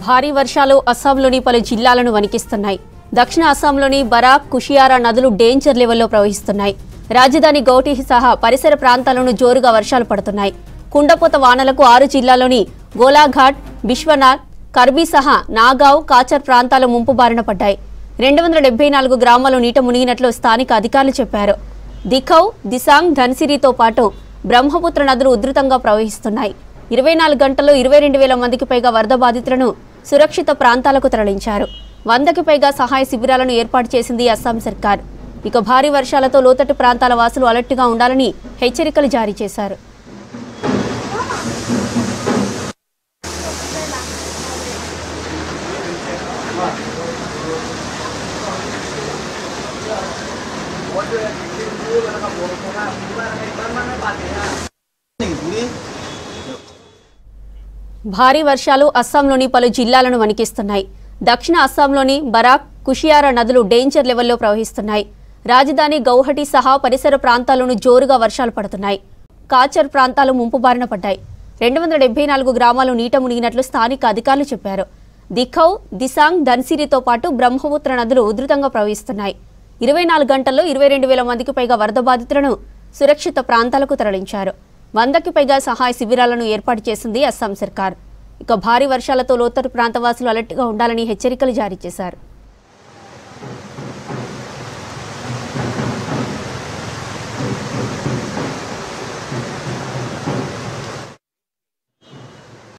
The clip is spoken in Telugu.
భారీ వర్షాలు అస్సాంలోని పలు జిల్లాలను వణికిస్తున్నాయి. దక్షిణ అస్సాంలోని బరాక్, కుషియారా నదులు డేంజర్ లెవెల్లో ప్రవహిస్తున్నాయి. రాజధాని గౌహటి సహా పరిసర ప్రాంతాలను జోరుగా వర్షాలు పడుతున్నాయి. కుండపోత వానలకు 6 జిల్లాల్లోని గోలాఘాట్, బిశ్వనాథ్, కర్బీ సహా నాగావ్, కాచర్ ప్రాంతాలు ముంపు బారిన పడ్డాయి. 274 గ్రామాలు నీట మునిగినట్లు స్థానిక అధికారులు చెప్పారు. దిఖౌ, దిసాంగ్, ధన్సిరితో పాటు బ్రహ్మపుత్ర నదులు ఉధృతంగా ప్రవహిస్తున్నాయి. 24 గంటల్లో 22,000 మందికి పైగా వరద బాధితులను సురక్షిత ప్రాంతాలకు తరలించారు. 100కి పైగా సహాయ శిబిరాలను ఏర్పాటు చేసింది అస్సాం సర్కార్. ఇక భారీ వర్షాలతో లోతట్టు ప్రాంతాల వాసులు అలర్ట్గా ఉండాలని హెచ్చరికలు జారీ చేశారు. భారీ వర్షాలు అస్సాంలోని పలు జిల్లాలను వణికిస్తున్నాయి. దక్షిణ అస్సాంలోని బరాక్, కుషియారా నదులు డేంజర్ లెవెల్లో ప్రవహిస్తున్నాయి. రాజధాని గౌహటి సహా పరిసర ప్రాంతాల్లోనూ జోరుగా వర్షాలు పడుతున్నాయి. కాచర్ ప్రాంతాలు ముంపు బారిన పడ్డాయి. 274 గ్రామాలు నీట మునిగినట్లు స్థానిక అధికారులు చెప్పారు. దిఖౌ, దిసాంగ్, ధన్సిరితో పాటు బ్రహ్మపుత్ర నదులు ఉధృతంగా ప్రవహిస్తున్నాయి. 24 గంటల్లో 22,000 మందికి పైగా వరద బాధితులను సురక్షిత ప్రాంతాలకు తరలించారు. 100కి పైగా సహాయ శిబిరాలను ఏర్పాటు చేసింది అస్సాం సర్కార్. ఇక భారీ వర్షాలతో లోతట్టు ప్రాంతవాసులు అలర్ట్గా ఉండాలని హెచ్చరికలు జారీ చేశారు.